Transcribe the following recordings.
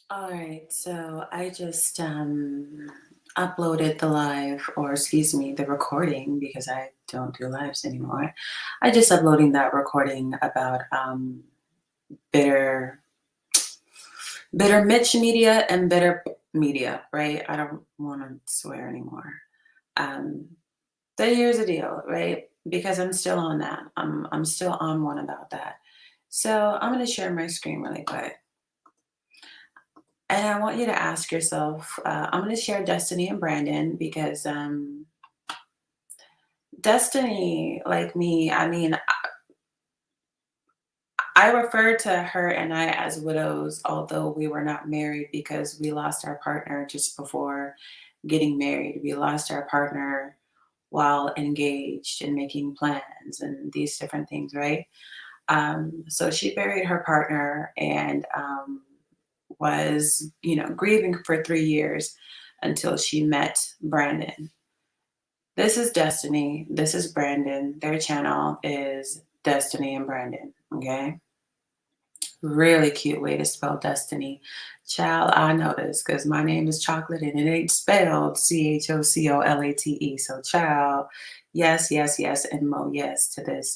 All right, so I just uploaded the live, or excuse me, the recording because I don't do lives anymore. I just uploading that recording about bitter, bitter Mitch media and bitter media, right? I don't want to swear anymore. Um, so here's the deal, right? Because I'm still on that. I'm still on one about that. So I'm going to share my screen really quick. And I want you to ask yourself, I'm going to share Destiny and Brandon because Destiny, like me, I mean, I refer to her and I as widows, although we were not married because we lost our partner just before getting married. We lost our partner while engaged and making plans and these different things, right? So she buried her partner and was, grieving for 3 years until she met Brandon. This is Destiny. This is Brandon. Their channel is Destiny and Brandon. Okay. Really cute way to spell Destiny. Child, I know this because my name is Chocolate and it ain't spelled Chocolate. So, child, yes, yes, yes, and mo yes to this,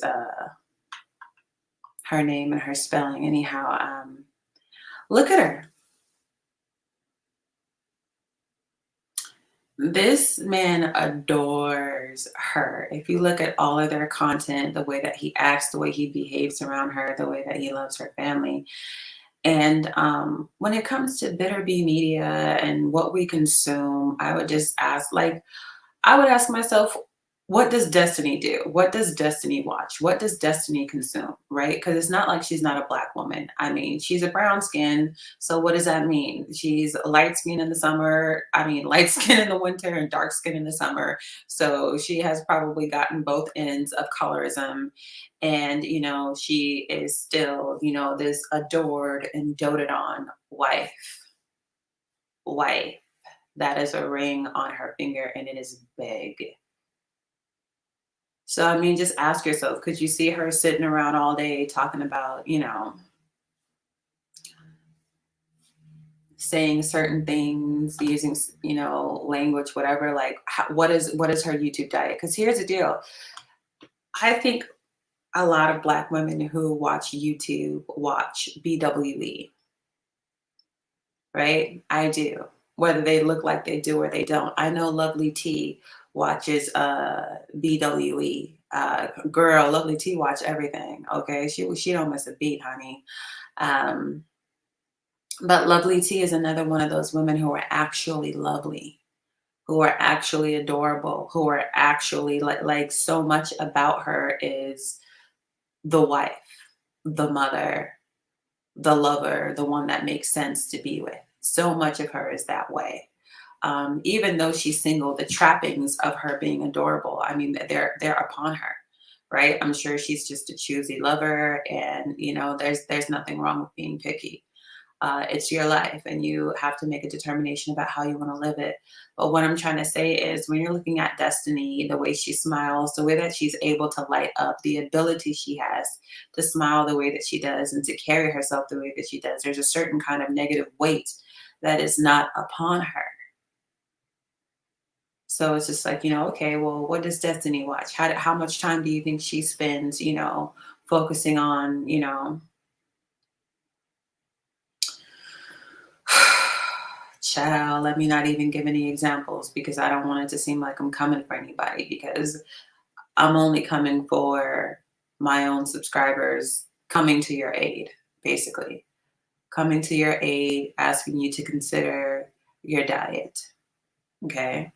her name and her spelling. Anyhow, look at her. This man adores her. If you look at all of their content, the way that he acts, the way he behaves around her, the way that he loves her family. And when it comes to bitter bee media and what we consume, I would just ask, like, I would ask myself, what does Destiny do? What does Destiny watch? What does Destiny consume? Right? Because it's not like she's not a black woman. I mean, she's a brown skin. So what does that mean? She's light skin in the summer. I mean, light skin in the winter and dark skin in the summer. So she has probably gotten both ends of colorism. And, she is still, this adored and doted on wife. That is a ring on her finger and it is big. So, I mean, just ask yourself, could you see her sitting around all day talking about, saying certain things, using, language, whatever, like what is her YouTube diet? Because here's the deal. I think a lot of black women who watch YouTube watch BWE, right? I do. Whether they look like they do or they don't. I know Lovely T watches BWE. Girl, Lovely T watch everything. Okay. She don't miss a beat, honey. Um, but Lovely T is another one of those women who are actually lovely, who are actually adorable, who are actually like so much about her is the wife, the mother, the lover, the one that makes sense to be with. So much of her is that way. Even though she's single, the trappings of her being adorable, I mean, they're upon her, right? I'm sure she's just a choosy lover, and there's nothing wrong with being picky. It's your life, and you have to make a determination about how you want to live it. But what I'm trying to say is, when you're looking at Destiny, the way she smiles, the way that she's able to light up, the ability she has to smile the way that she does and to carry herself the way that she does, there's a certain kind of negative weight that is not upon her. So it's just like, okay, well, what does Destiny watch? How much time do you think she spends, focusing on, child, let me not even give any examples because I don't want it to seem like I'm coming for anybody because I'm only coming for my own subscribers, coming to your aid, basically. Coming to your aid, asking you to consider your diet. Okay.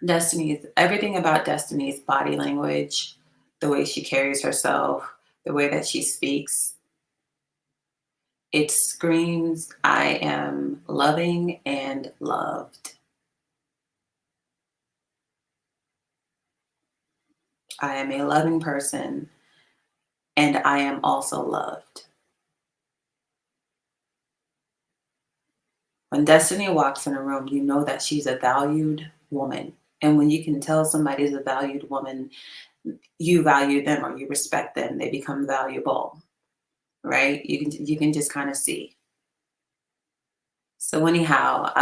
Destiny's everything about Destiny's body language, the way she carries herself, the way that she speaks. It screams, I am loving and loved. I am a loving person and I am also loved. When Destiny walks in a room, you know that she's a valued woman. And when you can tell somebody's a valued woman, you value them or you respect them, they become valuable, right? You can just kind of see. So anyhow,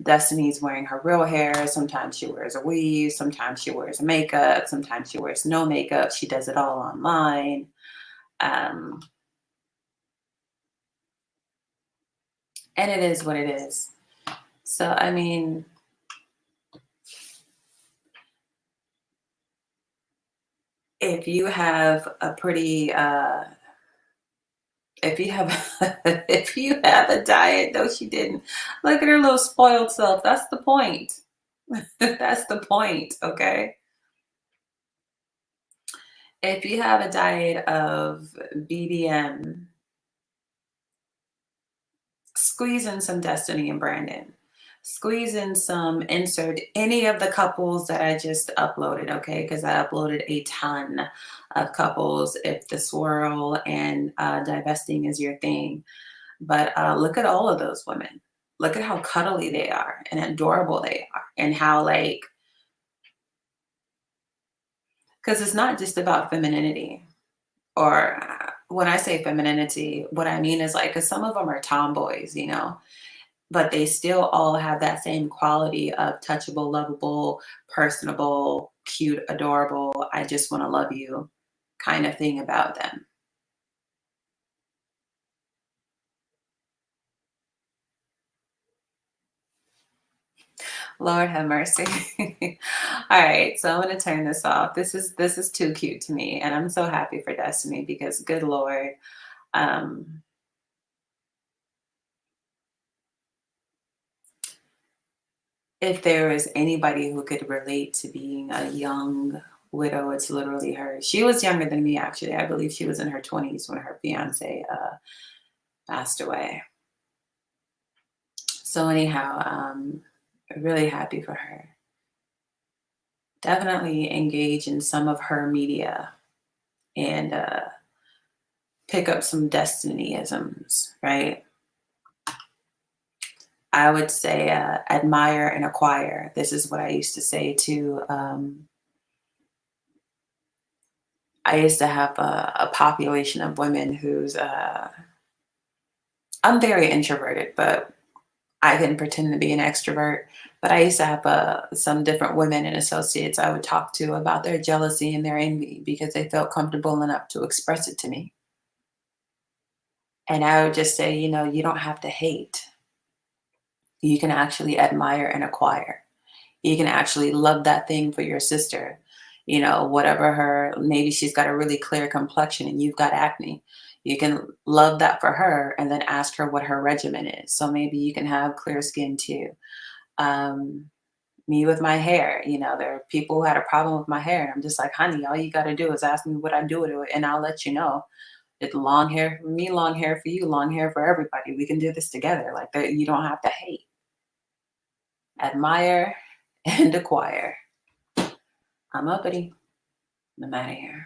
Destiny's wearing her real hair. Sometimes she wears a weave. Sometimes she wears makeup. Sometimes she wears no makeup. She does it all online. Um, and it is what it is. So, I mean, if you have a pretty, if you have, if you have a diet, no, she didn't. Look at her little spoiled self. That's the point. That's the point. Okay. If you have a diet of BBM, squeeze in some Destiny and Brandon. Squeeze in some, insert any of the couples that I just uploaded, okay? Because I uploaded a ton of couples if the swirl and divesting is your thing. But look at all of those women. Look at how cuddly they are and adorable they are, and how, like, because it's not just about femininity. Or when I say femininity, what I mean is like, because some of them are tomboys, but they still all have that same quality of touchable, lovable, personable, cute, adorable, I just want to love you kind of thing about them. Lord have mercy. All right, so I'm going to turn this off. This is too cute to me, and I'm so happy for Destiny because good Lord, um if there was anybody who could relate to being a young widow, it's literally her. She was younger than me, actually. I believe she was in her 20s when her fiance passed away. So anyhow, really happy for her. Definitely engage in some of her media and pick up some destinyisms, right? I would say admire and acquire. This is what I used to say to. I used to have a population of women who's. I'm very introverted, but I can pretend to be an extrovert. But I used to have some different women and associates I would talk to about their jealousy and their envy because they felt comfortable enough to express it to me. And I would just say, you don't have to hate. You can actually admire and acquire. You can actually love that thing for your sister. Whatever maybe she's got a really clear complexion and you've got acne. You can love that for her and then ask her what her regimen is. So maybe you can have clear skin too. Um, Me with my hair, there are people who had a problem with my hair. I'm just like, honey, all you got to do is ask me what I do with it, and I'll let you know. It's long hair for me, long hair for you, long hair for everybody. We can do this together. Like that, you don't have to hate, admire, and acquire. I'm uppity. I'm out of here.